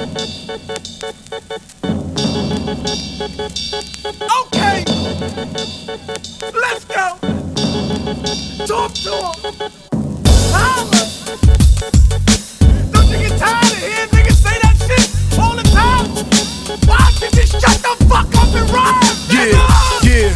Okay, let's go. Talk to him. Holla. Don't you get tired of hearing niggas say that shit all the time? Why don't you just shut the fuck up and rhyme? Yeah.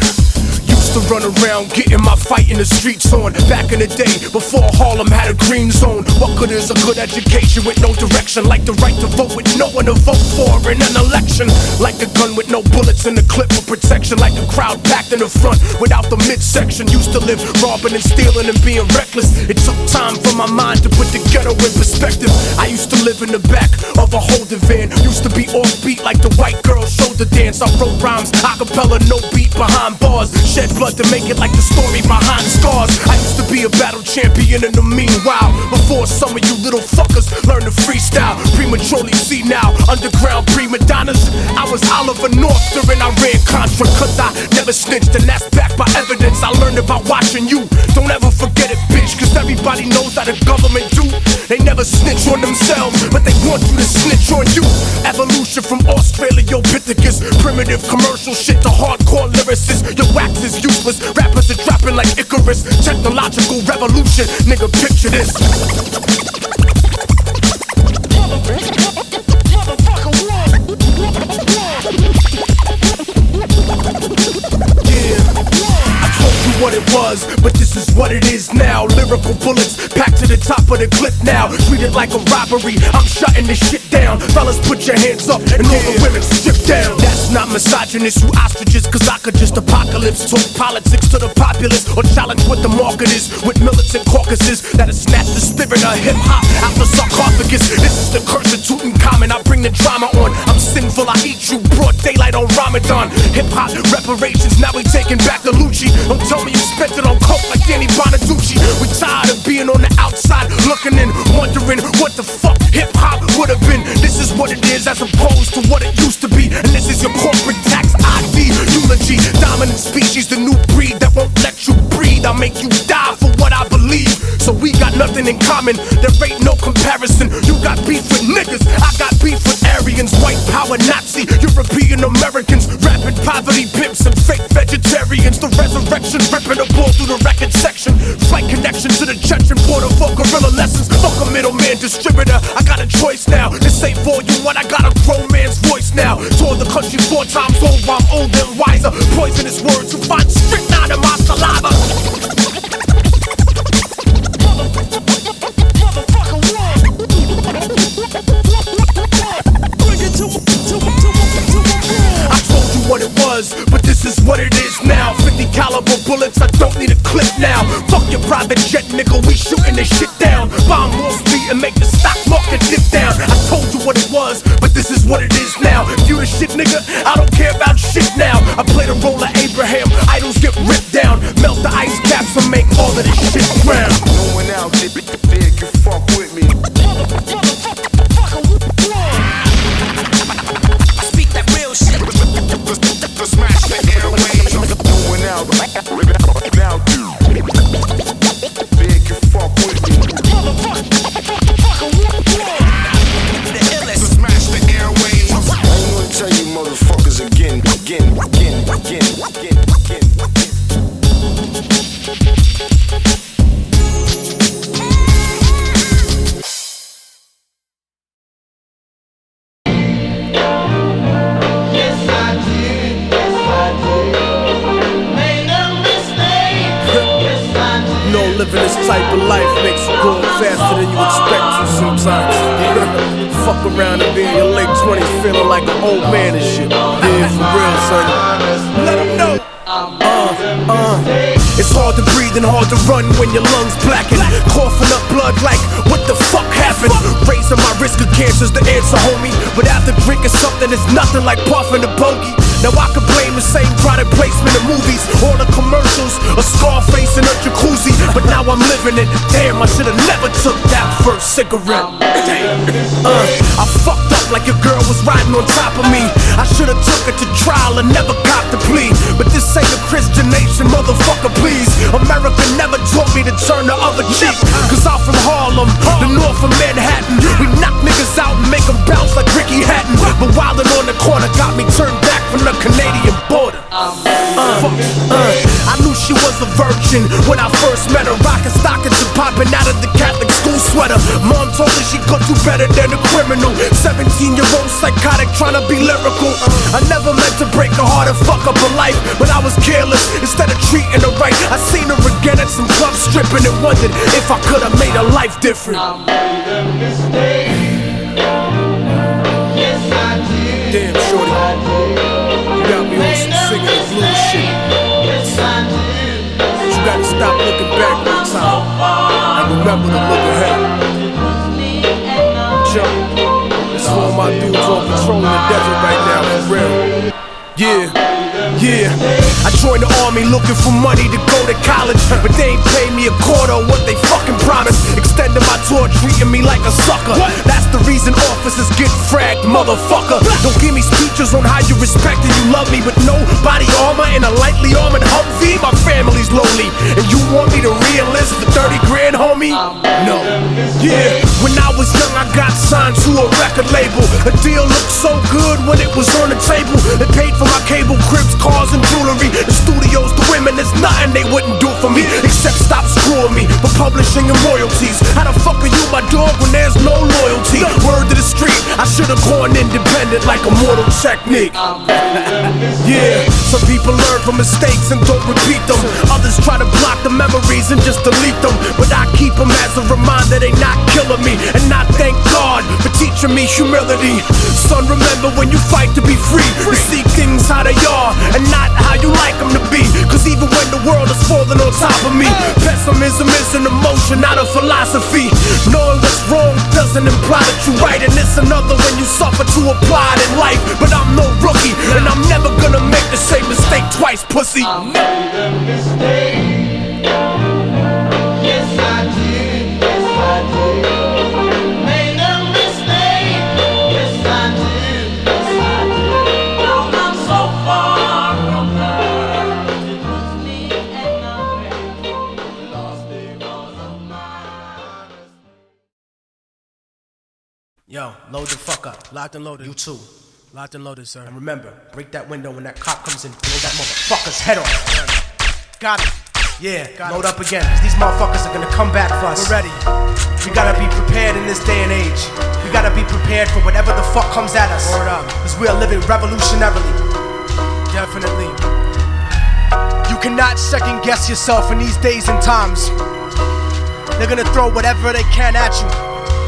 Used to run around getting my fight in the streets on. Back in the day, before Harlem had a green zone. What good is a good education with no direction? Like the right to vote with no one to vote for in an election. Like a gun with no bullets in the clip for protection. Like a crowd packed in the front without the midsection. Used to live robbing and stealing and being reckless. It took time for my mind to put the ghetto in perspective. I used to live in the back of a holding van. Used to be offbeat like the white girl shoulder dance. I wrote rhymes, acapella, no beat behind bars. Shed blood to make it like the story behind scars. I used to be a battle champion in the meanwhile. Before some of you little fuckers learn to freestyle. Prematurely see now, underground prima donnas. I was Oliver North during I ran Contra. Cause I never snitched and that's backed by evidence I learned about watching you. Don't ever forget it, bitch, cause everybody knows how the government do. They never snitch on themselves, but they want you to snitch on you. Evolution from Australopithecus. Primitive commercial shit to hardcore lyricists. Your wax is useless, rappers are dropping like Icarus. Technological revolution, nigga, picture this. What it was, but this is what it is now. Lyrical bullets packed to the top of the clip now. Treat it like a robbery, I'm shutting this shit down. Fellas, put your hands up and all the women strip down. That's not misogynist, you ostriches, cause I could just apocalypse. Talk politics to the populace, or challenge what the market is. With militant caucuses that'll snatch the spirit of hip-hop out the sarcophagus. This is the curse of Tutankhamun, I bring the drama on. I'm sinful, I eat you, broad daylight on Ramadan. Hip-hop reparations, now we taking back the Lucci. Don't tell me you spent it on coke like Danny Bonaducci. We tired of being on the outside, looking in, wondering what the fuck hip-hop would have been. This is what it is as opposed to what it used to be. And this is your corporate tax ID eulogy. Dominant species, the new breed that won't let you breathe. I'll make you die for what I believe. So we got nothing in common, there ain't no comparison. You got beef with niggas, I got beef with Aryans. White power Nazi, European Americans, rapid poverty pimps and fake vegetarians. The resurrection ripping a ball through the record section. Flight connection to the church and border for guerrilla lessons. Fuck a middleman distributor, I got a choice now. This ain't for you, what I got a grown man's voice now. Toured the country 4 times over, I'm older and wiser. Poisonous words who find strychnine in my saliva. What it was, but this is what it is now. 50 caliber bullets, I don't need a clip now. Fuck your private jet, nigga, we shooting this shit down. Bomb Wall Street and make the stock market dip down. I told you what it was, but this is what it is now. If you the shit, nigga, I don't care about shit now. I play the role of Abraham, idols get ripped down. Melt the ice caps and make all of this shit ground. No one out there can fuck with me. Speak that real shit. Smash the airwaves. Going out now, dude. Big can fuck with me. The illest. Smash the airwaves. I ain't gonna tell you motherfuckers again. Living this type of life makes you go faster than you expect to sometimes. Fuck around and be in your late 20s feeling like an old man and shit. Yeah, for real, son. Let them know. It's hard to breathe and hard to run when your lungs blacken. Coughing up blood like, what the fuck happened? Raising my risk of cancer's the answer, homie. But after drinking something, it's nothing like puffing a bogey. Now I could blame the same product placement in movies. All the commercials, a Scarface in a jacuzzi. But now I'm living it. Damn, I should've never took that first cigarette. I fucked up like your girl was riding on top of me. I should've took her to trial and never copped a plea. But this ain't a Christian nation, motherfucker, please. America never taught me to turn the other cheek. Cause I'm from Harlem, the north of Manhattan. We knock niggas out and make them bounce like Ricky But wildin' on the corner got me turned back from the Canadian border. I knew she was a virgin when I first met her, rockin' stockings and popping out of the Catholic school sweater. Mom told her she could do better than a criminal. 17-year-old psychotic trying to be lyrical. I never meant to break her heart and fuck up her life, but I was careless instead of treating her right. I seen her again at some club stripping and wondered if I could have made her life different. I made a mistake. Yes, I did. Damn, shorty, you got me on some singing the blues shit. Yes, I did. You gotta stop looking back one time and remember to look ahead. Jump. This is all my dudes on patrol in the desert right now, for real. Yeah. I joined the army looking for money to go to college, but they ain't paid me a quarter of what they fucking promised. Extending my tour, treating me like a sucker. That's the reason officers get fragged, motherfucker. Don't give me speeches on how you respect and you love me, but no body armor and a lightly armored Humvee. My family's lonely, and you want me to re-enlist for 30 grand, homie? No. Yeah, when I was young I got signed to a record label. The deal looked so good when it was on the table. They paid for my cable, cribs, cars and jewelry. The studios, the women, there's nothing they wouldn't do for me except stop screwing me for publishing and royalties. How the fuck are you my dog when there's no loyalty? Word to the street, I should've gone independent like Immortal Technique. Yeah, some people learn from mistakes and don't repeat them. Others try to block the memories and just delete them, but I keep them as a reminder they not killing me. And I thank God for teaching me humility. Son, remember when you fight to be free, to see things how they are and not how you like them to be. Cause even when the world is falling on top of me, pessimism is an emotion, not a philosophy. Knowing what's wrong doesn't imply that you're right, and it's another when you suffer to apply it in life. But I'm no rookie, and I'm never gonna make the same mistake twice, pussy. I made a mistake. Yes, I did. Yes, I did. Made a mistake. Yes, I did. Yes, I did. Now I'm so far from her. It was me and I lost because of mine. Yo, load the fuck up. Locked and loaded. You too. Locked and loaded, sir. And remember, break that window when that cop comes in. Blow that motherfucker's head off. Got it. Yeah, load up again, cause these motherfuckers are gonna come back for us. We're ready. We gotta be prepared in this day and age. We gotta be prepared for whatever the fuck comes at us. Word up. Cause we are living revolutionarily. Definitely. You cannot second guess yourself in these days and times. They're gonna throw whatever they can at you,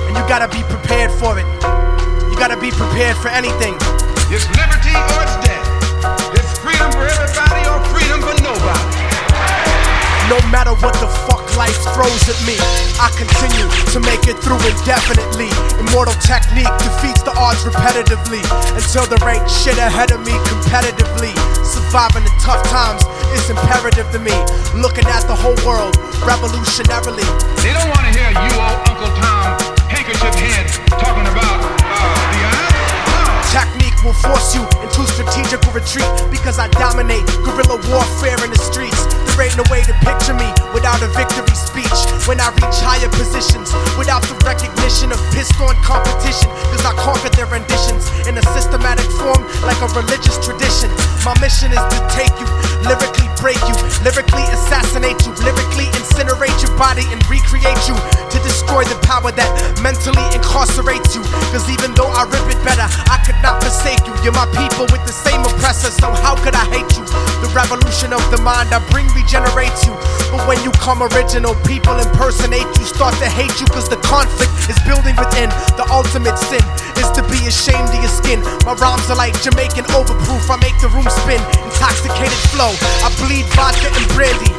and you gotta be prepared for it. You gotta be prepared for anything. It's liberty or it's death. It's freedom for everybody or freedom for nobody. No matter what the fuck life throws at me, I continue to make it through indefinitely. Immortal Technique defeats the odds repetitively until there ain't shit ahead of me competitively. Surviving the tough times is imperative to me. Looking at the whole world revolutionarily. They don't want to hear you old Uncle Tom handkerchief head talking about the eye. Technique will force you into strategic retreat because I dominate guerrilla warfare in the streets. There ain't no way to picture me without a victory speech. When I reach higher positions without the recognition of pissed on competition, cause I conquered their renditions in a systematic form like a religious tradition. My mission is to take you, lyrically break you, lyrically assassinate you, lyrically incinerate your body and recreate you, to destroy the power that mentally incarcerates you. Cause even though I rip it better, I could not forsake you. You're my people with the same oppressor, so how could I hate you? The revolution of the mind I bring regenerates you. But when you come original, people impersonate you, start to hate you, cause the conflict is building within. The ultimate sin is to be ashamed of your skin. My rhymes are like Jamaican overproof, I make the room spin. Intoxicated flow, I bleed vodka and brandy.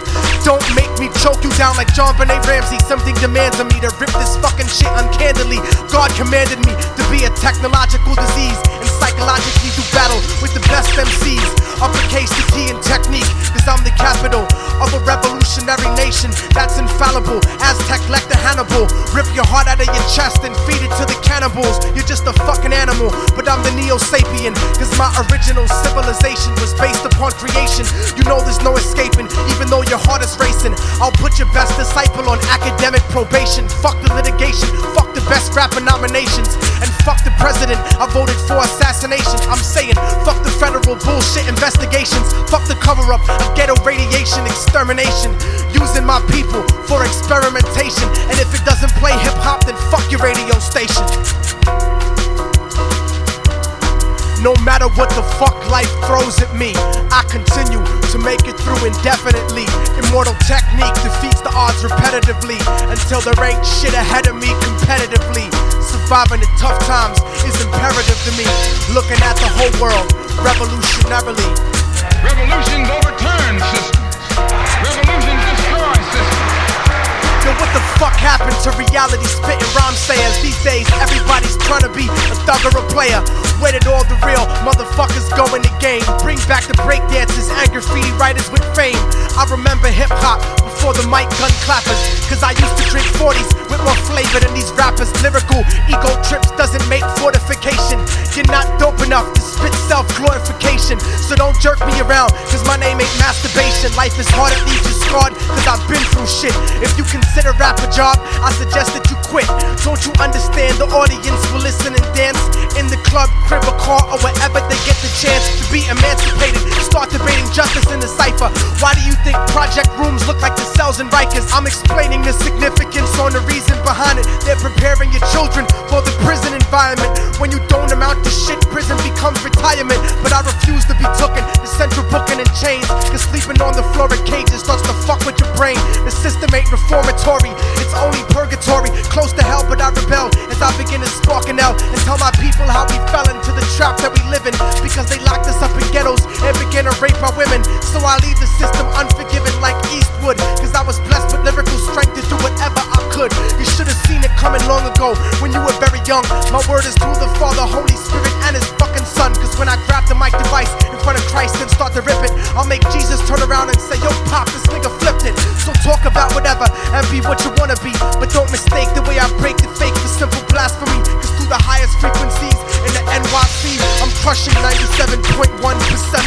Don't make me choke you down like John Benet Ramsey. Something demands of me to rip this fucking shit uncandidly. God commanded me to be a technological disease and psychologically do battle with the best MCs. Uppercase the T in technique, cause I'm the capital of a revolutionary nation that's infallible. Aztec lector Hannibal, rip your heart out of your chest and feed it to the cannibals. You're just a fucking animal, but I'm the Neo-Sapien, cause my original civilization was based upon creation. You know there's no escaping, even though your heart is racing. I'll put your best disciple on academic probation. Fuck the litigation, fuck the best rapper nominations, and fuck the president I voted for assassination. assassination. I'm saying, fuck the federal bullshit investigations, fuck the cover-up of ghetto radiation extermination, using my people for experimentation. And if it doesn't play hip-hop, then fuck your radio station. No matter what the fuck life throws at me, I continue to make it through indefinitely. Immortal technique defeats the odds repetitively until there ain't shit ahead of me competitively. Surviving the tough times is imperative to me. Looking at the whole world revolutionarily. Revolutions overturn systems. Revolutions destroy systems. Yo, what the fuck happened to reality spitting rhyme sayers? These days everybody's trying to be a thug or a player. Where did all the real motherfuckers go in the game? Bring back the breakdancers and graffiti writers with fame. I remember hip-hop before the mic gun clappers, cause I used to drink 40s with more flavor than these rappers. Lyrical ego trips doesn't make fortification. You're not dope enough to spit self-glorification. So don't jerk me around, cause my name ain't masturbation. Life is hard, it leaves you scarred, cause I've been through shit. If you consider rap a job, I suggest that you quit. Don't you understand the audience will listen and dance in the club, crib, or car, or wherever they get the chance to be emancipated? Start debating justice in the cipher. Why do you think project rooms look like the cells in Rikers? I'm explaining the significance on the reason behind it. They're preparing your children for the prison environment. When you don't amount to shit, prison becomes retirement. But I refuse to be tooken to central booking and chains, cause sleeping on the floor in cages starts to fuck with your brain. The system ain't reformatory, it's only purgatory. Close to hell, but I rebel as I begin to spark an L and tell my people how we fell into the trap that we live in, because they locked us up in ghettos and began to rape our women. So I leave the system unforgiving like Eastwood, cause I was blessed with lyrical strength to do whatever I could. You should have seen it coming long ago when you were very young. My word is to the Father, Holy Spirit, and His fucking Son. Cause when I grab the mic device in front of Christ and start to rip it, I'll make Jesus turn around and say, yo pop, this nigga flipped it. So talk about whatever and be what you wanna be, but don't mistake the way I break the fake for simple blasphemy. Cause through the highest frequencies in the NYC, I'm crushing 97.1%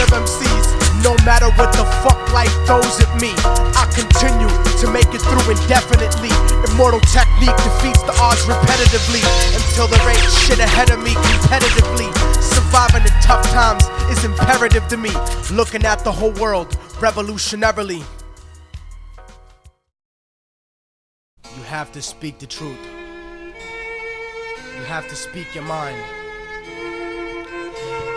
of MCs. No matter what the fuck life throws at me, I continue to make it through indefinitely. Immortal technique defeats the odds repetitively until there ain't shit ahead of me competitively. Surviving the tough times is imperative to me. Looking at the whole world revolutionarily. You have to speak the truth. You have to speak your mind.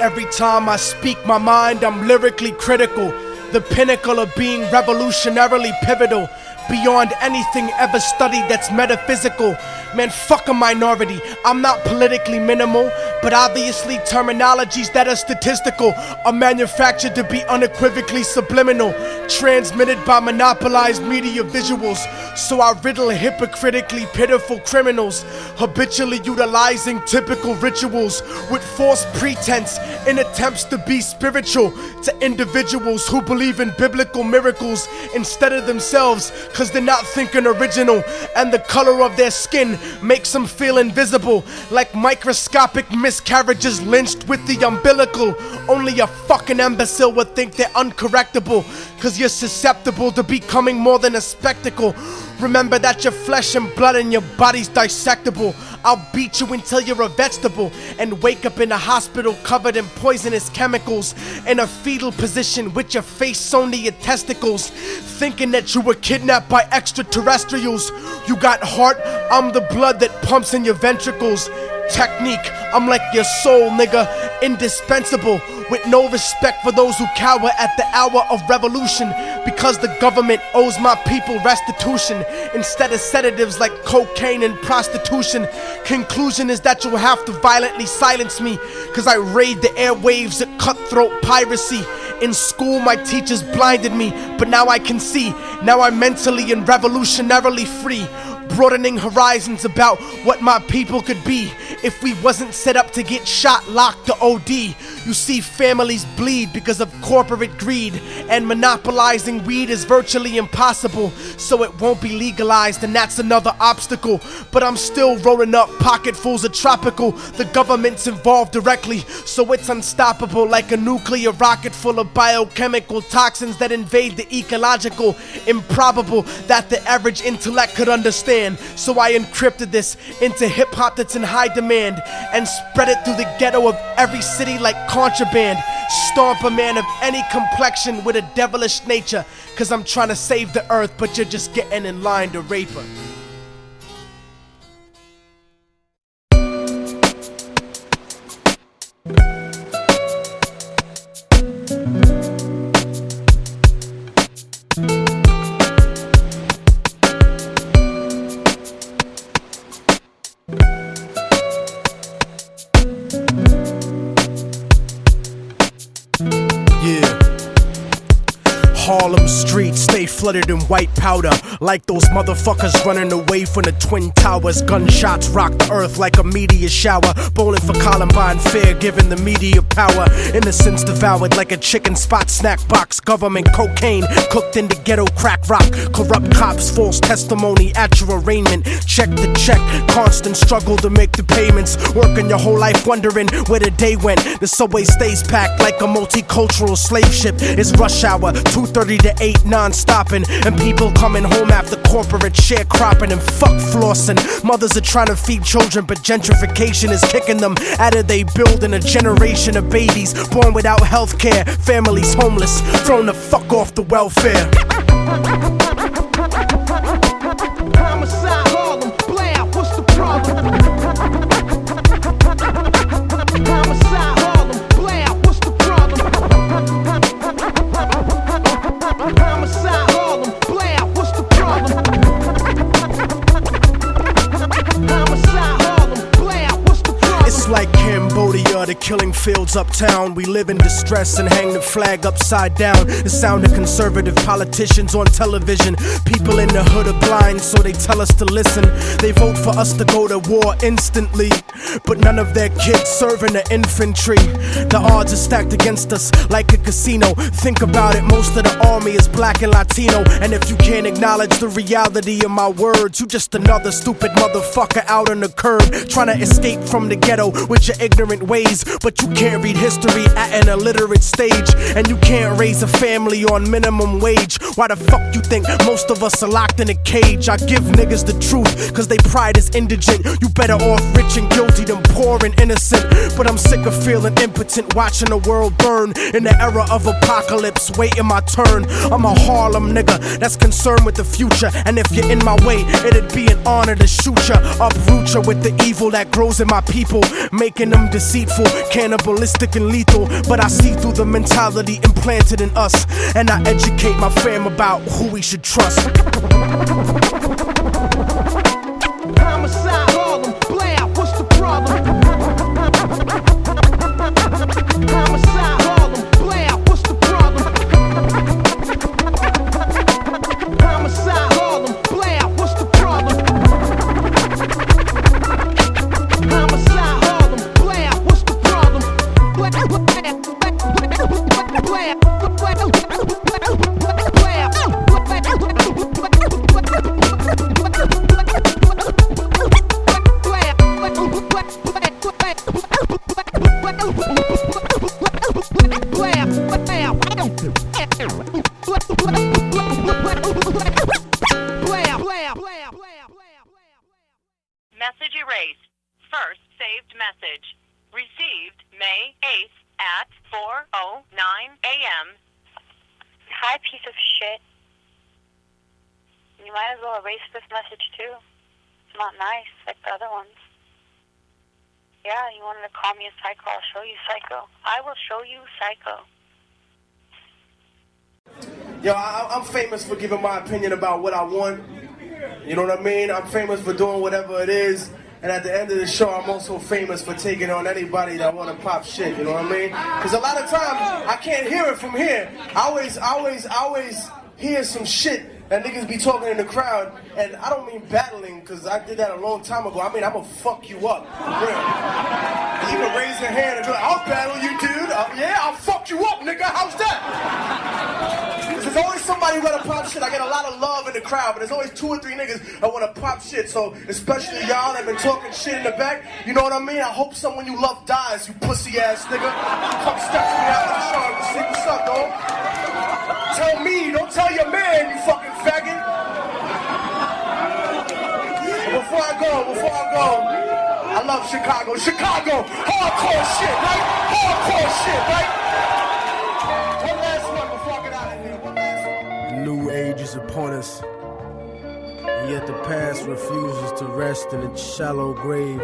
Every time I speak my mind, I'm lyrically critical. The pinnacle of being revolutionarily pivotal. Beyond anything ever studied that's metaphysical. Man, fuck a minority. I'm not politically minimal, but obviously terminologies that are statistical are manufactured to be unequivocally subliminal, transmitted by monopolized media visuals. So I riddle hypocritically pitiful criminals, habitually utilizing typical rituals with false pretense in attempts to be spiritual to individuals who believe in biblical miracles instead of themselves, cause they're not thinking original, and the color of their skin makes them feel invisible, like microscopic miscarriages lynched with the umbilical. Only a fucking imbecile would think they're uncorrectable, cause you're susceptible to becoming more than a spectacle. Remember that your flesh and blood and your body's dissectable. I'll beat you until you're a vegetable and wake up in a hospital covered in poisonous chemicals, in a fetal position with your face sewn to your testicles, thinking that you were kidnapped by extraterrestrials. You got heart, I'm the blood that pumps in your ventricles. Technique, I'm like your soul, nigga, indispensable, with no respect for those who cower at the hour of revolution, because the government owes my people restitution instead of sedatives like cocaine and prostitution. Conclusion is that you'll have to violently silence me, cause I raid the airwaves at cutthroat piracy. In school my teachers blinded me, but now I can see. Now I'm mentally and revolutionarily free, broadening horizons about what my people could be if we wasn't set up to get shot, locked, or OD. You see, families bleed because of corporate greed, and monopolizing weed is virtually impossible, so it won't be legalized, and that's another obstacle. But I'm still rolling up pocketfuls of tropical. The government's involved directly, so it's unstoppable, like a nuclear rocket full of biochemical toxins that invade the ecological. Improbable that the average intellect could understand. land. So I encrypted this into hip-hop that's in high demand and spread it through the ghetto of every city like contraband. Stomp a man of any complexion with a devilish nature, cause I'm trying to save the earth, but you're just getting in line to rape her. Harlem streets stay flooded in white powder, like those motherfuckers running away from the Twin Towers. Gunshots rock the earth like a meteor shower. Bowling for Columbine, fear giving the media power. Innocence devoured like a chicken spot snack box. Government cocaine cooked into ghetto crack rock. Corrupt cops, false testimony at your arraignment. Check to check, constant struggle to make the payments. Working your whole life wondering where the day went. The subway stays packed like a multicultural slave ship. It's rush hour, 2:30 to 8 non-stopping, and people coming home after corporate sharecropping and fuck flossing. Mothers are trying to feed children, but gentrification is kicking them out of they building a generation of babies born without health care, families homeless, thrown the fuck off the welfare. Homicide, Harlem, blam, what's the problem? Homicide, Harlem, blam, what's the problem? Homicide, Harlem, blam, what's the problem? Homicide, Harlem, blam, what's the problem? It's like Cambodia, the killing fields uptown. We live in distress and hang the flag upside down. The sound of conservative politicians on television. People in the hood are blind, so they tell us to listen. They vote for us to go to war instantly, but none of their kids serve in the infantry. The odds are stacked against us like a casino. Think about it, most of the army is black and Latino. And if you can't acknowledge the reality of my words, you just another stupid motherfucker out on the curb, trying to escape from the ghetto with your ignorant ways. But you can't read history at an illiterate stage, and you can't raise a family on minimum wage. Why the fuck you think most of us are locked in a cage? I give niggas the truth, cause they pride is indigent. You better off rich and guilty than poor and innocent. But I'm sick of feeling impotent, watching the world burn in the era of apocalypse, waiting my turn. I'm a Harlem nigga that's concerned with the future, and if you're in my way, it'd be an honor to shoot ya, uproot ya with the evil that grows in my people, making them deceitful, cannibalistic and lethal. But I see through the mentality implanted in us, and I educate my fam about who we should trust. Homicide, Harlem, blam, what's the problem? Homicide, Harlem, blam, what's the problem? Homicide, Harlem, blam, what's the problem? Homicide, Harlem, blam, what's the problem? Message erased. First saved message. Received May 8th at 4:09 a.m. Hi, piece of shit. You might as well erase this message too. It's not nice like the other ones. Yeah, you wanted to call me a psycho. I'll show you psycho. I will show you psycho. Yo, I'm famous for giving my opinion about what I want. You know what I mean? I'm famous for doing whatever it is. And at the end of the show, I'm also famous for taking on anybody that want to pop shit. You know what I mean? Because a lot of times, I can't hear it from here. I always hear some shit that niggas be talking in the crowd. And I don't mean battling, because I did that a long time ago. I mean, I'm going to fuck you up. Real. You can raise your hand and be like, I'll battle you, dude. Yeah, I'll fuck you up, nigga. How's that? There's always somebody who got to pop shit. I get a lot of love in the crowd, but there's always 2 or 3 niggas that want to pop shit. So, especially y'all that been talking shit in the back, you know what I mean? I hope someone you love dies, you pussy ass nigga. Come step to me out of the show and see what's up, dog. Tell me, don't tell your man, you fucking faggot. I love Chicago. Chicago, hardcore shit, right? Hardcore shit, right? One last one before I get out of here. One last one. New age is upon us, and yet the past refuses to rest in its shallow grave.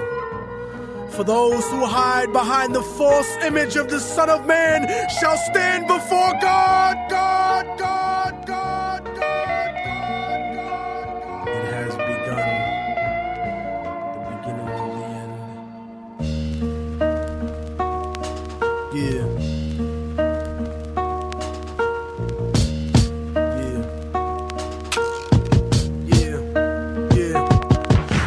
For those who hide behind the false image of the Son of Man shall stand before God. It has begun. The beginning of the end. Yeah.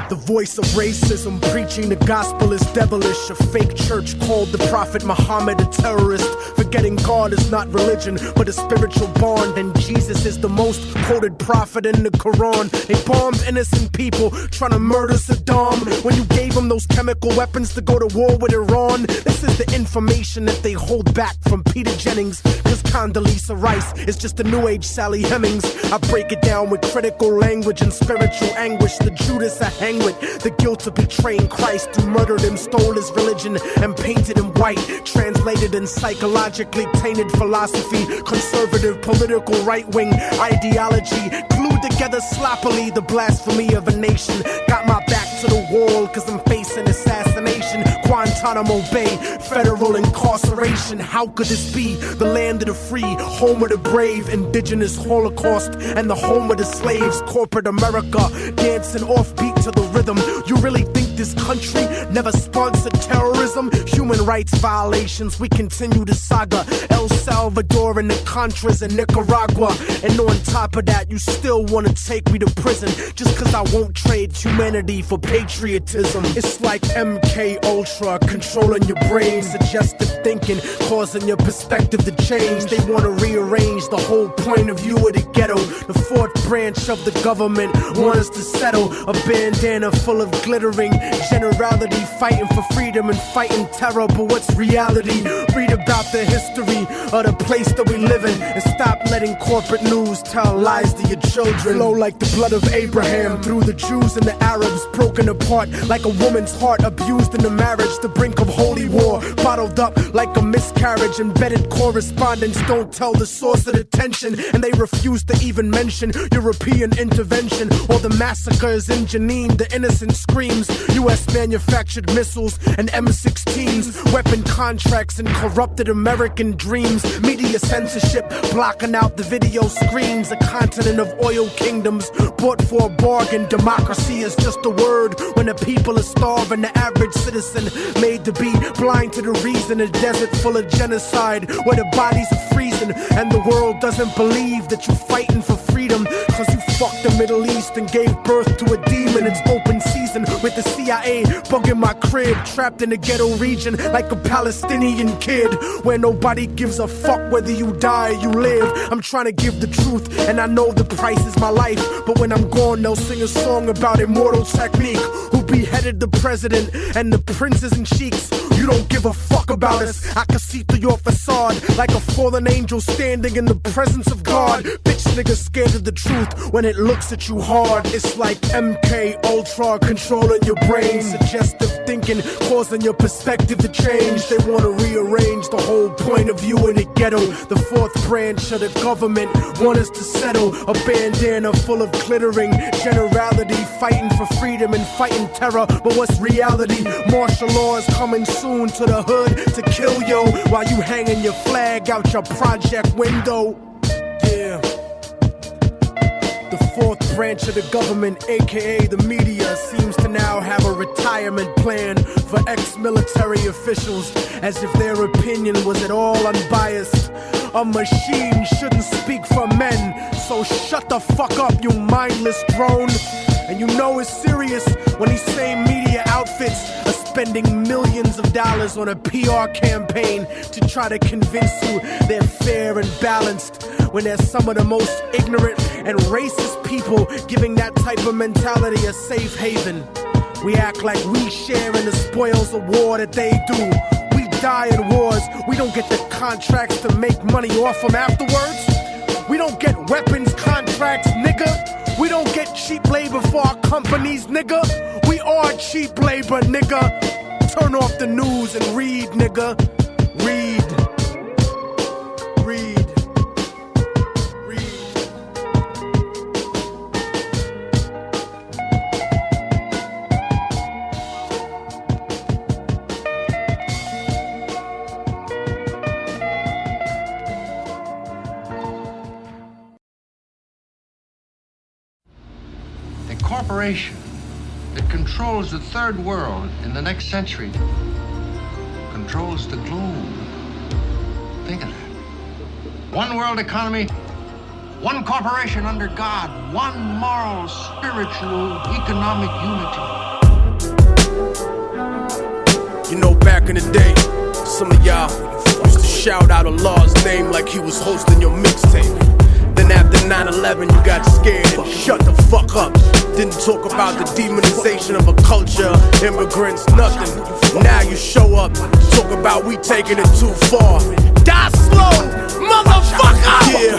The voice of racism, preaching the gospel is devilish. A fake church called the Prophet Muhammad a terrorist. Forgetting God is not religion, but a spiritual bond. And Jesus is the most quoted prophet in the Quran. They bombed innocent people, trying to murder Saddam. When you gave them those chemical weapons to go to war with Iran. This is the information that they hold back from Peter Jennings. Cause Condoleezza Rice is just a new age Sally Hemings. I break it down with critical language and spiritual anguish. The Judas I hang with, the guilt of betraying Christ, who murdered him, stole his religion, and painted him white. Translated in psychologically tainted philosophy, conservative political right-wing ideology, glued together sloppily the blasphemy of a nation. Got my back to the wall cause I'm facing assassination. Guantanamo Bay, federal incarceration. How could this be? The land of the free, home of the brave, indigenous Holocaust, and the home of the slaves. Corporate America, dancing offbeat to the rhythm. You really think this country never sponsored terrorism? Human rights violations, we continue the saga. El Salvador and the Contras in Nicaragua. And on top of that, you still wanna take me to prison just cause I won't trade humanity for patriotism. It's like MK Ultra controlling your brain, suggestive thinking, causing your perspective to change. They wanna rearrange the whole point of view of the ghetto. The fourth branch of the government want us to settle. A bandana full of glittering generality, fighting for freedom and fighting terror. But what's reality? Read about the history of the place that we live in, and stop letting corporate news tell lies to your children. Flow like the blood of Abraham through the Jews and the Arabs, broken apart like a woman's heart, abused in the marriage, the brink of holy war, bottled up like a miscarriage. Embedded correspondence don't tell the source of the tension, and they refuse to even mention European intervention or the massacres in Jenin. The innocent screams, US manufactured missiles and M16s, weapon contracts and corrupted American dreams. Media censorship blocking out the video screens. A continent of oil kingdoms bought for a bargain. Democracy is just a word when the people are starving. The average citizen made to be blind to the reason. A desert full of genocide where the bodies are freezing, and the world doesn't believe that you're fighting for freedom cause you fucked the Middle East and gave birth to a demon. It's open season with the CIA bugging my crib, trapped in a ghetto region like a Palestinian kid, where nobody gives a fuck whether you die or you live. I'm trying to give the truth, and I know the price is my life, but when I'm gone they'll sing a song about Immortal Technique, who beheaded the president and the princes and sheiks. You don't give a fuck about us. I can see through your facade like a fallen angel standing in the presence of God. Bitch niggas scared of the truth when it looks at you hard. It's like MK Ultra controlling your brain, suggestive thinking causing your perspective to change. They wanna rearrange the whole point of view in the ghetto. The fourth branch of the government want us to settle. A bandana full of glittering generality, fighting for freedom and fighting terror. But what's reality? Martial law is coming soon to the hood to kill yo while you hanging your flag out your project window. Yeah. The fourth branch of the government, aka the media, seems to now have a retirement plan for ex-military officials, as if their opinion was at all unbiased. A machine shouldn't speak for men, so shut the fuck up, you mindless drone. And you know it's serious when these same media outfits are spending millions of dollars on a PR campaign to try to convince you they're fair and balanced, when they're some of the most ignorant and racist people giving that type of mentality a safe haven. We act like we share in the spoils of war that they do. We die in wars, we don't get the contracts to make money off them afterwards. We don't get weapons contracts, nigga. We don't get cheap labor for our companies, nigga. We are cheap labor, nigga. Turn off the news and read, nigga. Read. Read. Corporation that controls the third world in the next century controls the globe. Think of that. One world economy, one corporation under God, one moral, spiritual, economic unity. You know, back in the day, some of y'all used to shout out Allah's name like he was hosting your mixtape. Then after 9/11 you got scared and shut the fuck up. Didn't talk about the demonization of a culture, immigrants, nothing. Now you show up, talk about we taking it too far. Die slow, motherfucker! Yeah,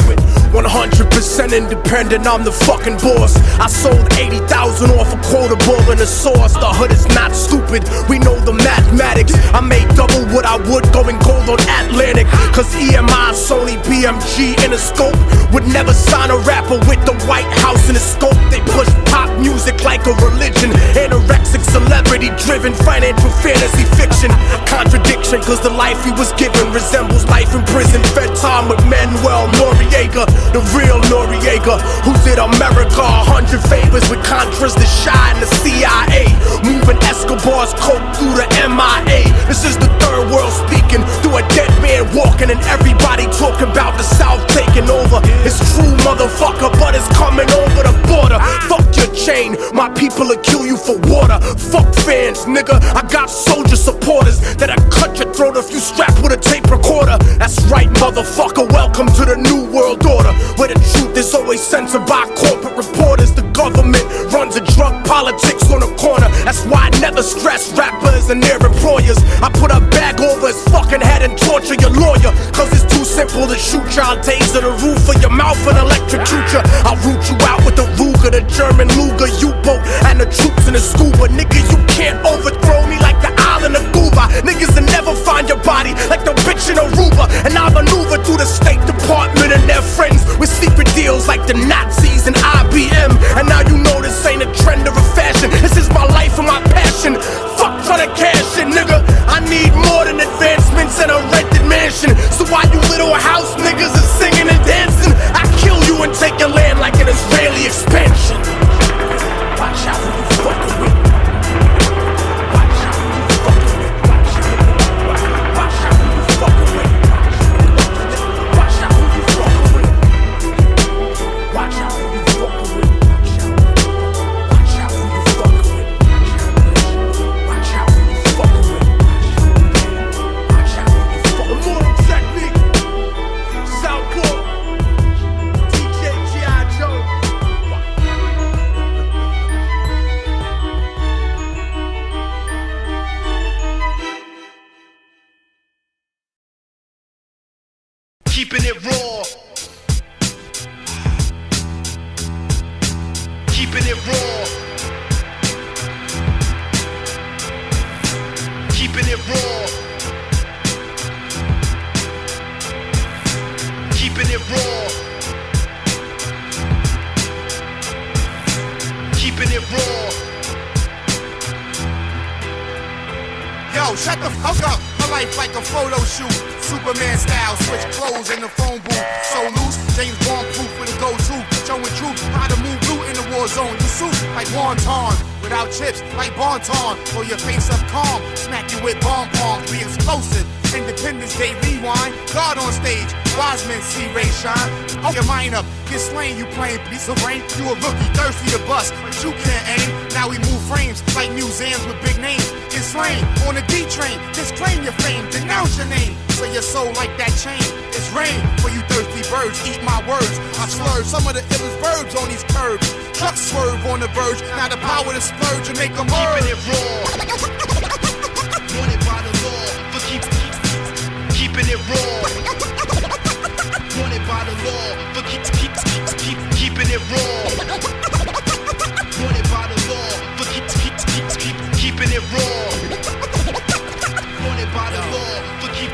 100% independent, I'm the fucking boss. I sold 80,000 off a quarter ball and a sauce. The hood is not stupid, we know the mathematics. I made double what I would going gold on Atlantic. Cause EMI, Sony, BMG, Interscope would never sign a rapper with the White House in a scope. They push pop music like a religion. Anorexic, celebrity driven, financial fantasy fiction. Contradiction, cause the life he was given resembles life in prison. Fed time with Manuel Noriega, the real Noriega, who did America 100 favors with Contras, the Shy, and the CIA. Moving Escobar's coke through the MIA. This is the third world speaking through a dead man walking, and everybody talking about the South taking over. It's true, motherfucker, but it's coming over the border. Fuck your chain, my people will kill you for water. Fuck fans, nigga, I got soldier supporters that'll cut your throat if you strapped with a tape recorder. That's right, motherfucker, welcome to the new world order, where the truth is always censored by corporate reporters. The government runs a drug politics on the corner. That's why I never stress rappers and their employers. I put a bag over his fucking head and torture your lawyer, cause it's too simple to shoot y'all. Taser the roof of your mouth and electrocute you. I'll root you out with the Ruger, the German Luger, U-boat, and the troops in the scuba. Nigga, you can't overthrow me like the island of Cuba. Niggas will never find your body like the bitch in Aruba. And I maneuver through the State Department and their friends with secret deals like the Nazis and IBM. And now you know this ain't a trend or a fashion. This is my life and my passion. Fuck trying to cash it, nigga. I need more than advancements and a rented mansion. So why you little house niggas is singing and dancing? I kill you and take your land like an Israeli expansion. Watch out who you fucking with. Watch out who you fucking with. Watch out who you fucking with. Watch out who you fucking with. Watch out who you fucking with. Watch out who you fucking with. Watch out who you fucking with. Watch out who you fucking with. Immortal Technique, Southport, T.e.c.h. Keeping it raw. Keeping it raw. Keeping it raw. Keeping it raw. Keeping it raw. Yo, shut the fuck up. My life like a photo shoot. Superman style, switch clothes in the phone booth. So loose, James Bond proof with a go-to. Showing truth, how to move blue in the war zone. You suit like wonton, without chips like Bonton. Throw your face up calm, smack you with bomb palms. Be explosive, Independence Day rewind. God on stage, wise men see Ray shine. Oh, your mind up, get slain, you playing piece of rain. You a rookie, thirsty to bust, but you can't aim. Now we move frames like museums with big names. Get slain on the D train, disclaim your fame, denounce your name. So your soul like that chain. It's rain for you thirsty birds, eat my words. I slurred some of the illest verbs on these curbs. Trucks swerve on the verge, now the power to splurge and make them Keeping it raw. Wanted by the law for keeping it raw. Wanted by the law for keeping it raw. Wanted by the law for keeping it raw. Wanted by the law for keep.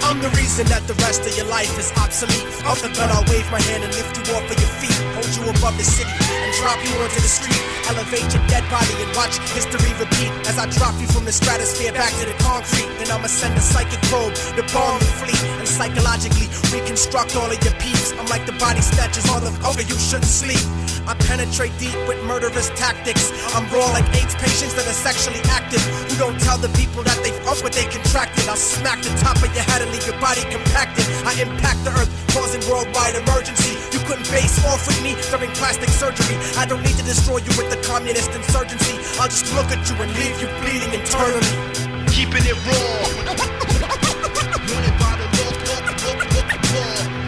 I'm the reason that the rest of your life is obsolete. Off the gun, I'll wave my hand and lift you off of your feet, hold you above the city and drop you onto the street. Elevate your dead body and watch history repeat as I drop you from the stratosphere back to the concrete. Then I'ma send a psychic probe to bomb the fleet and psychologically reconstruct all of your peeps. I'm like the body snatchers on the cover, you shouldn't sleep. I penetrate deep with murderous tactics. I'm raw like AIDS patients that are sexually active, who don't tell the people that they fuck what they contracted. I'll smack the top of your head and leave your body compacted. I impact the earth, causing worldwide emergency. You couldn't face off with me during plastic surgery. I don't need to destroy you with the communist insurgency. I'll just look at you and leave you bleeding internally. Keeping it raw. Wanted by the law.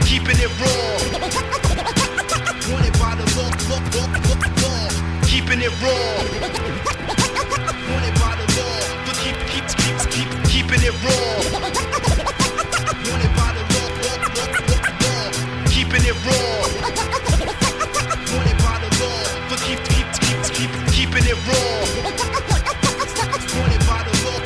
Keeping it raw. Wanted by the law. Keeping it raw. Wanted by the law for keeping it raw. Wanted by the law. Keeping it raw. Wanted by the law for keeping it raw. Wanted by the law.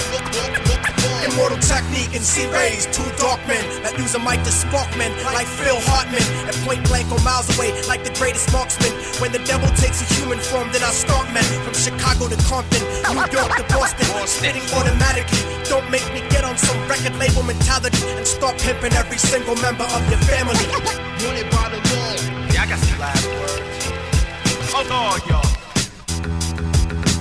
Immortal Technique and C-Rays, two dark men that use a mic to spark men like Phil Hartman at point blank or miles away like the greatest marksman. When the devil takes a human form, then I stalk men from Chicago to Compton, New York to Boston, spitting automatically. Don't make me get on some record label mentality and start pimping every single member of your family. Wanted by the law. Yeah, I got some last words. Oh Lord, y'all.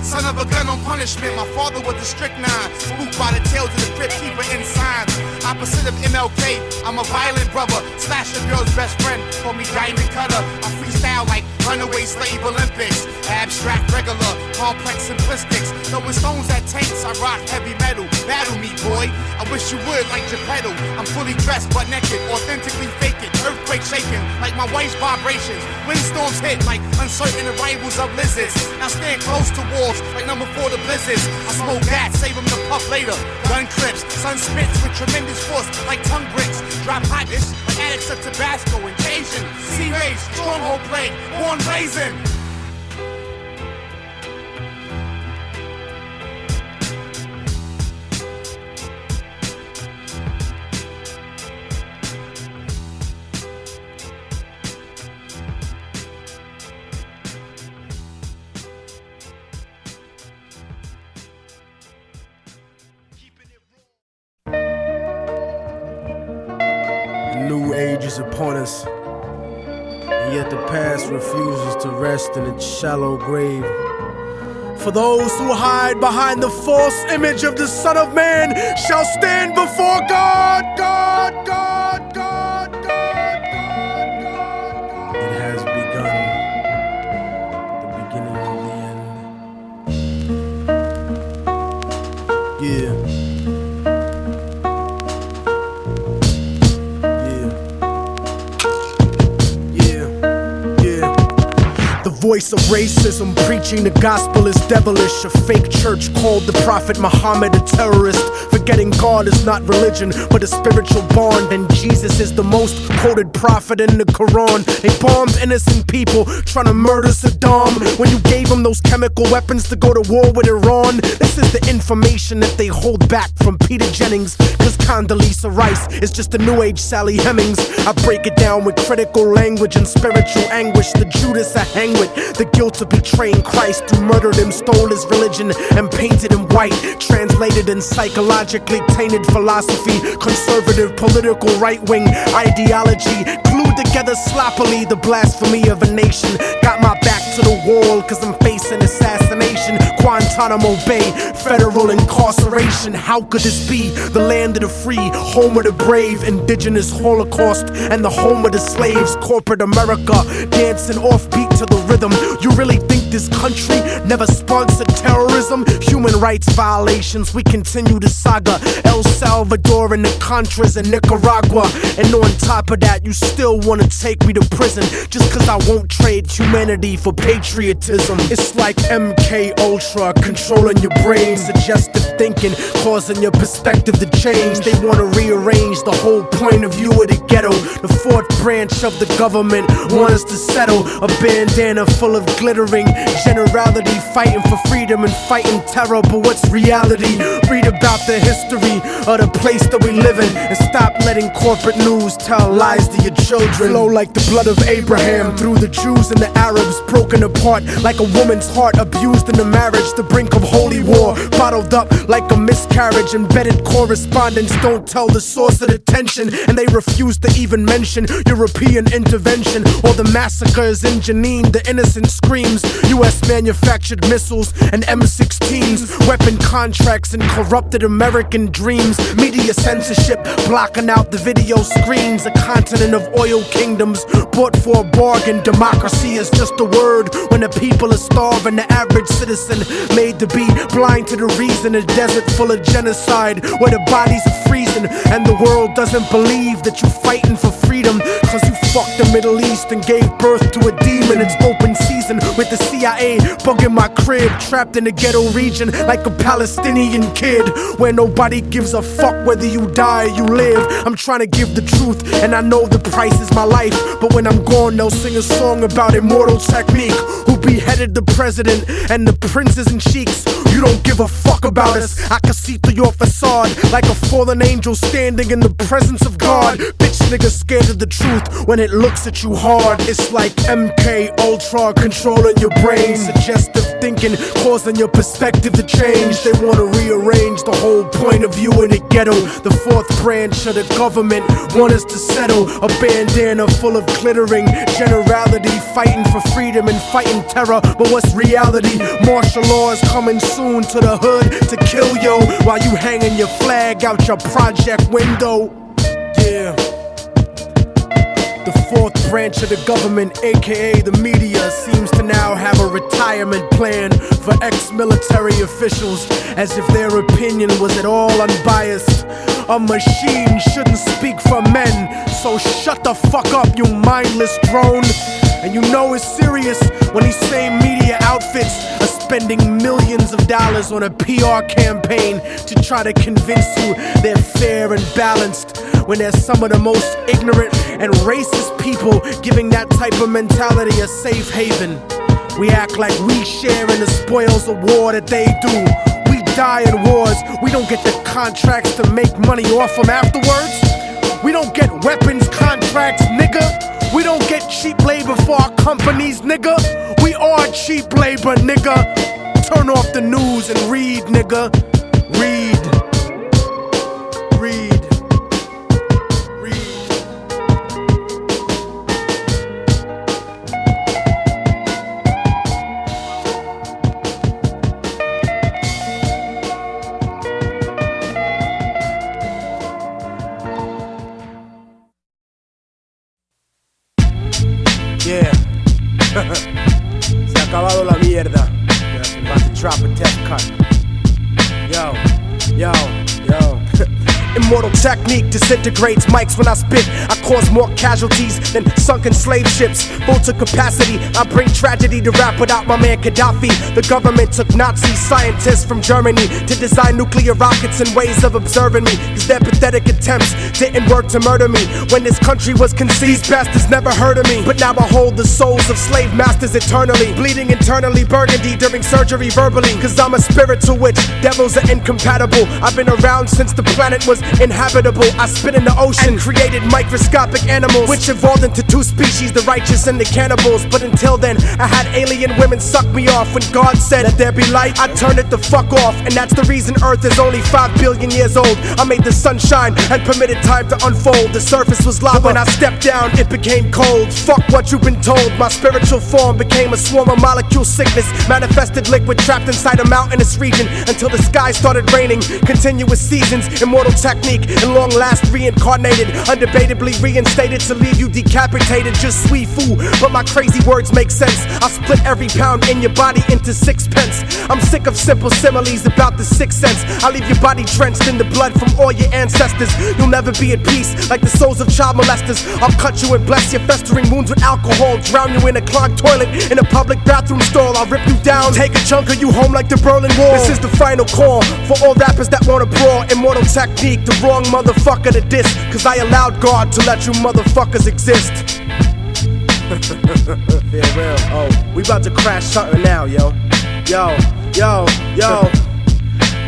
Son of a gun on punishment, my father was a strict 9. Spooked by the tales of the crypt keeper in signs. Opposite of MLK, I'm a violent brother. Slash a girl's best friend, call me Diamond Cutter. I freestyle like runaway slave Olympics. Abstract, regular, complex simplistics. Throwing stones at tanks, I rock heavy metal. Battle me, boy, I wish you would like Geppetto. I'm fully dressed but naked, authentically fake it. Earthquake shaking like my wife's vibrations. Windstorms hit like uncertain arrivals of lizards. Now stand close to walls like number 4 to blizzards. I smoke that, save them to puff later. Gun clips, sun spits with tremendous force like tongue bricks. Drop hotness like addicts of Tabasco. Invasion, C-Rays, stronghold plague, born blazing. New age is upon us, and yet the past refuses to rest in its shallow grave. For those who hide behind the false image of the Son of Man shall stand before God. It has begun, the beginning of the end. Yeah. The voice of racism, preaching the gospel is devilish. A fake church called the Prophet Muhammad a terrorist. Forgetting God is not religion, but a spiritual bond. And Jesus is the most quoted prophet in the Quran. They bombed innocent people, trying to murder Saddam. When you gave them those chemical weapons to go to war with Iran. This is the information that they hold back from Peter Jennings. Cause Condoleezza Rice is just a new age Sally Hemings. I break it down with critical language and spiritual anguish. The Judas I hang with, the guilt of betraying Christ, who murdered him, stole his religion, and painted him white. Translated in psychologically tainted philosophy, conservative political right-wing ideology, glued together sloppily the blasphemy of a nation. Got my back to the wall cause I'm facing assassination. Guantanamo Bay, federal incarceration. How could this be? The land of the free, home of the brave, indigenous Holocaust, and the home of the slaves. Corporate America, dancing offbeat to the rhythm. You really think this country never sponsored terrorism? Human rights violations, we continue the saga. El Salvador and the Contras in Nicaragua. And on top of that, you still wanna take me to prison just cause I won't trade humanity for patriotism. It's like MK Ultra controlling your brain, suggestive thinking, causing your perspective to change. They wanna rearrange the whole point of view of the ghetto. The fourth branch of the government want us to settle. A bandana full of glittering generality, fighting for freedom and fighting terror. But what's reality? Read about the history of the place that we live in, and stop letting corporate news tell lies to your children. Flow like the blood of Abraham through the Jews and the Arabs, broken apart like a woman's heart, abused in the marriage, the brink of holy war, bottled up like a miscarriage. Embedded correspondence don't tell the source of the tension, and they refuse to even mention European intervention or the massacres in Jenin. The innocent screams, US manufactured missiles and M16s, weapon contracts and corrupted American dreams. Media censorship blocking out the video screens. A continent of oil kingdoms bought for a bargain. Democracy is just a word when the people are starving. The average citizen made to be blind to the reason. A desert full of genocide where the bodies are freezing, and the world doesn't believe that you're fighting for freedom, cause you fucked the Middle East and gave birth to a demon. It's open season with the CIA bugging my crib, trapped in the ghetto region like a Palestinian kid, where nobody gives a fuck whether you die or you live. I'm trying to give the truth, and I know the price is my life, but when I'm gone they'll sing a song about Immortal Technique, who beheaded the president and the princes and sheiks. You don't give a fuck about us. I can see through your facade like a fallen angel standing in the presence of God. Bitch niggas scared of the truth when it looks at you hard. It's like MK Ultra controlling your brain, suggestive thinking, causing your perspective to change. They wanna rearrange the whole point of view in the ghetto. The fourth branch of the government want us to settle. A bandana full of glittering generality, fighting for freedom and fighting terror. But what's reality? Martial law is coming soon to the hood to kill yo, while you hanging your flag out your project window. Yeah. The fourth branch of the government, aka the media, seems to now have a retirement plan for ex-military officials, as if their opinion was at all unbiased. A machine shouldn't speak for men, so shut the fuck up, you mindless drone. And you know it's serious when these same media outfits are spending millions of dollars on a PR campaign to try to convince you they're fair and balanced, when they're some of the most ignorant and racist people giving that type of mentality a safe haven. We act like we share in the spoils of war that they do. We die in wars, we don't get the contracts to make money off them afterwards. We don't get weapons contracts, nigga. We don't get cheap labor for our companies, nigga. We are cheap labor, nigga. Turn off the news and read, nigga. Read. Read. Yeah. Se ha acabado la mierda. I'm about to drop a test cut. Yo, yo, yo. Immortal technique disintegrates mics when I spit. I cause more casualties than sunken slave ships. Full to capacity, I bring tragedy to rap without my man Gaddafi. The government took Nazi scientists from Germany to design nuclear rockets and ways of observing me, cause their pathetic attempts didn't work to murder me. When this country was conceived, these bastards never heard of me. But now I hold the souls of slave masters eternally, bleeding internally burgundy during surgery verbally, cause I'm a spiritual witch, devils are incompatible. I've been around since the planet was inhabitable. I spit in the ocean and created microscopic animals, which evolved into two species, the righteous and the cannibals. But until then, I had alien women suck me off. When God said, let there be light, I turned it the fuck off. And that's the reason Earth is only 5 billion years old. I made the sun shine and permitted time to unfold. The surface was lava, but when I stepped down, it became cold. Fuck what you've been told. My spiritual form became a swarm of molecule sickness, manifested liquid trapped inside a mountainous region, until the sky started raining. Continuous seasons, immortal technique and long last reincarnated, undebatably reinstated to leave you decapitated. Just sweet fool, but my crazy words make sense. I'll split every pound in your body into 6 pence. I'm sick of simple similes about the 6th sense. I'll leave your body drenched in the blood from all your ancestors. You'll never be at peace like the souls of child molesters. I'll cut you and bless your festering wounds with alcohol, drown you in a clogged toilet in a public bathroom stall. I'll rip you down, take a chunk of you home like the Berlin Wall. This is the final call for all rappers that wanna brawl. Immortal Technique, the wrong motherfucker to diss, cause I allowed God to let you motherfuckers exist. Yeah, real. Oh, we about to crash something now, yo. Yo.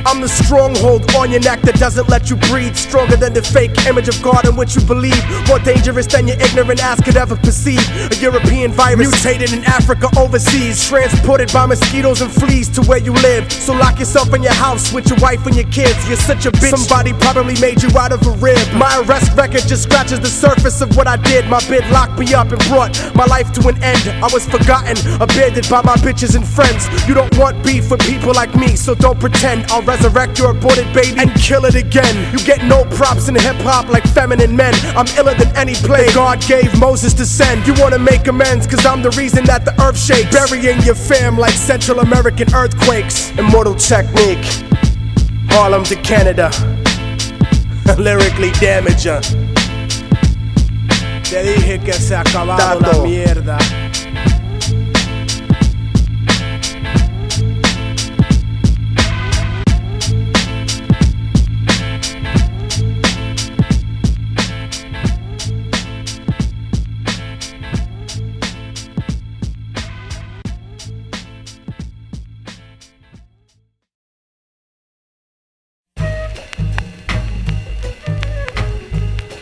I'm the stronghold on your neck that doesn't let you breathe. Stronger than the fake image of God in which you believe. More dangerous than your ignorant ass could ever perceive. A European virus mutated in Africa overseas, transported by mosquitoes and fleas to where you live. So lock yourself in your house with your wife and your kids. You're such a bitch, somebody probably made you out of a rib. My arrest record just scratches the surface of what I did. My bid locked me up and brought my life to an end. I was forgotten, abandoned by my bitches and friends. You don't want beef with people like me, so don't pretend. I'll resurrect your aborted baby and kill it again. You get no props in hip-hop like feminine men. I'm iller than any plague God gave Moses to send. You wanna make amends cause I'm the reason that the earth shakes, burying your fam like Central American earthquakes. Immortal Technique, Harlem to Canada. Lyrically damager. Te dije que se ha acabado la mierda.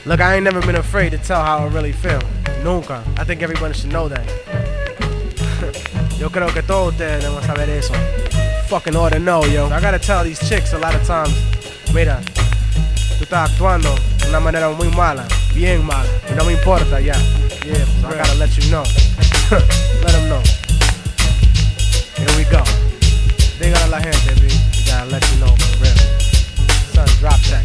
Look, I ain't never been afraid to tell how I really feel. Nunca. I think everyone should know that. Yo creo que todos ustedes deben saber eso. Fucking ought to know, yo. I gotta tell these chicks a lot of times, mira, tú estás actuando de una manera muy mala, bien mala, y no me importa, ya. Yeah, so I gotta let you know. Let them know. Here we go. Dígale a la gente, B. We gotta let you know for real. Son, drop that.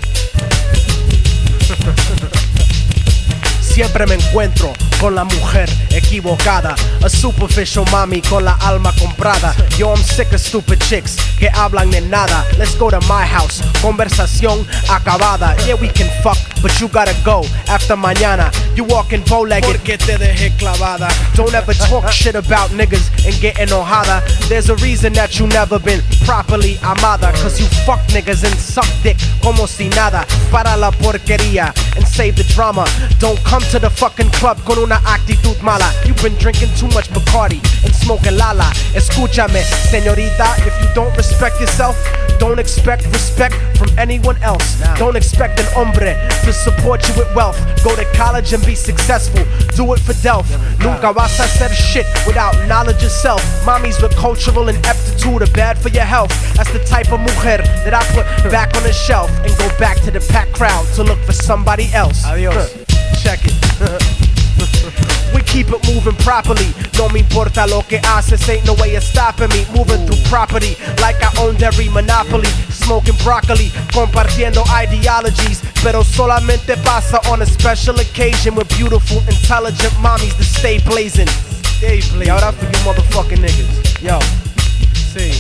Siempre me encuentro con la mujer equivocada, a superficial mami con la alma comprada. Yo, I'm sick of stupid chicks que hablan de nada. Let's go to my house, conversación acabada. Yeah, we can fuck, but you gotta go after mañana. You walking bow-legged porque te dejé clavada. Don't ever talk shit about niggas and get enojada. There's a reason that you never been properly amada, cause you fuck niggas and suck dick como si nada. Para la porquería and save the drama. Don't come to the fucking club con una actitud mala. You've been drinking too much Bacardi and smoking Lala. Escúchame, señorita, if you don't respect yourself, don't expect respect from anyone else. Don't expect an hombre to support you with wealth. Go to college and be successful. Do it for Delph. Nunca vas a hacer shit without knowledge yourself. Mommies with cultural ineptitude are bad for your health. That's the type of mujer that I put back on the shelf and go back to the packed crowd to look for somebody else. Adios. Check it. We keep it moving properly. No me importa lo que haces, ain't no way of stopping me. Moving through property like I owned every monopoly. Smoking broccoli, compartiendo ideologies. Pero solamente pasa on a special occasion with beautiful, intelligent mommies that stay blazing. Stay blazing. Yo, that for you motherfucking niggas. Yo, see.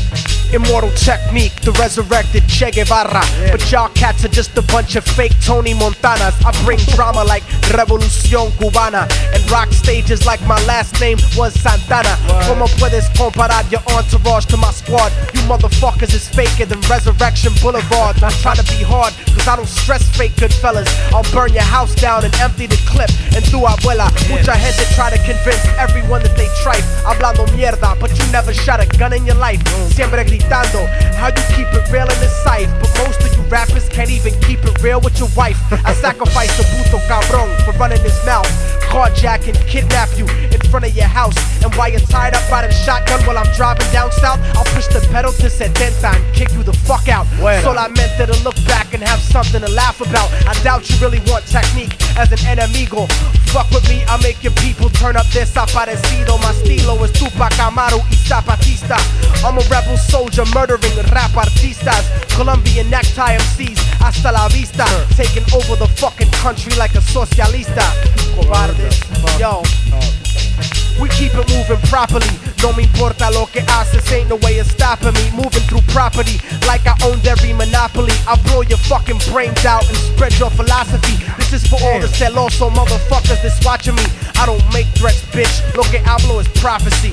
Immortal Technique, the resurrected Che Guevara. But y'all cats are just a bunch of fake Tony Montanas. I bring drama like Revolución Cubana and rock stages like my last name was Santana. Como puedes comparar your entourage to my squad? You motherfuckers is faker than Resurrection Boulevard. I'm trying to be hard, cause I don't stress fake good fellas. I'll burn your house down and empty the clip. And tu abuela, mucha gente try to convince everyone that they tripe. Hablando mierda, but you never shot a gun in your life. Siempre gritando, how you keep it real in this site. But most of you rappers can't even keep it real with your wife. I sacrifice a puto cabrón for running his mouth. carjack and kidnap you in front of your house. And while you're tied up by the shotgun while I'm driving down south, I'll push the pedal to 70 and kick you the fuck out. Solamente to look back and have something to laugh about. I doubt you really want technique as an enemigo. Fuck with me, I'll make your people turn up desaparecido. My estilo is Tupac Amaru y Zapatista. I'm a rebel soldier murdering rap artistas. Colombian necktie MCs, hasta la vista. Taking over the fucking country like a socialista. Cobardes, yo. We keep it moving properly. No me importa lo que haces, ain't no way of stopping me. Moving through property like I owned every monopoly. I'll blow your fucking brains out and spread your philosophy. This is for all the celoso motherfuckers that's watching me. I don't make threats, bitch. Lo que hablo is prophecy.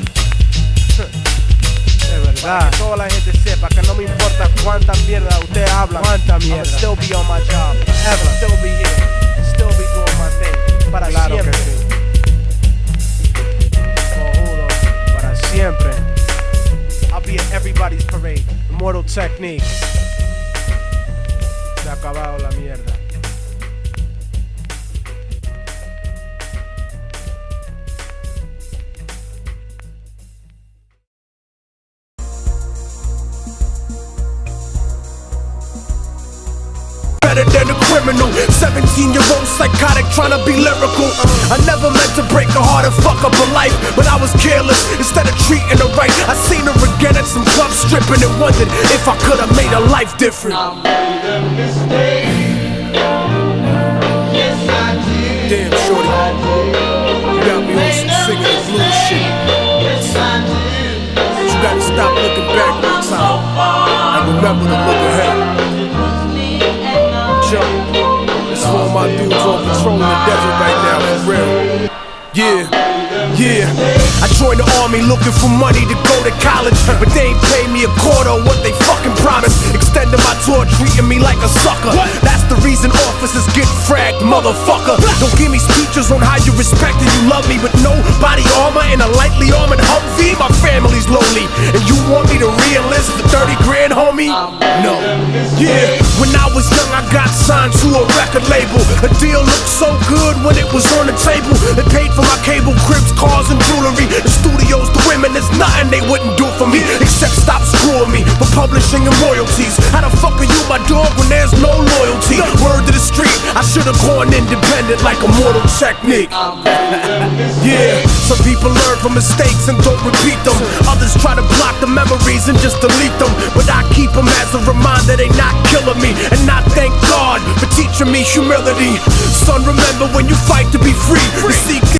Para que toda la gente sepa que no me importa cuánta mierda ustedes hablan. I'll still be on my job. Ever. Still be here. Still be doing my thing. Para siempre. Para siempre. I'll be at everybody's parade. Immortal Technique. Se ha acabado la mierda. Better than a criminal, 17-year-old psychotic trying to be lyrical. I never meant to break her heart and fuck up her life, but I was careless instead of treating her right. I seen her again at some club stripping and wondered if I could have made her life different. I made a mistake. Yes, I did. Damn, shorty, you got me on some singing the blues shit. Yes, I did. You gotta stop looking back one time and remember to look ahead. It's for all my dudes on patrol in the desert right now, for real. Yeah. I joined the army looking for money to go to college, but they ain't paid me a quarter of what they fucking promised. Extending my tour, treating me like a sucker. That's the reason officers get fragged, motherfucker. Don't give me speeches on how you respect and you love me with no body armor and a lightly armored Humvee. My family's lonely, and you want me to re-enlist for 30 grand, homie? No. Yeah, when I was young I got signed to a record label. A deal looked so good when it was on the table. They paid for my cable, cribs, cars, and jewelry. The studios, the women, there's nothing they wouldn't do for me except stop screwing me for publishing and royalties. How the fuck are you my dog when there's no loyalty? Word to the street, I should've gone independent like Immortal Technique. Yeah, some people learn from mistakes and don't repeat them. Others try to block the memories and just delete them, but I keep them as a reminder they not killing me. And I thank God for teaching me humility. Son, remember when you fight to be free, to seek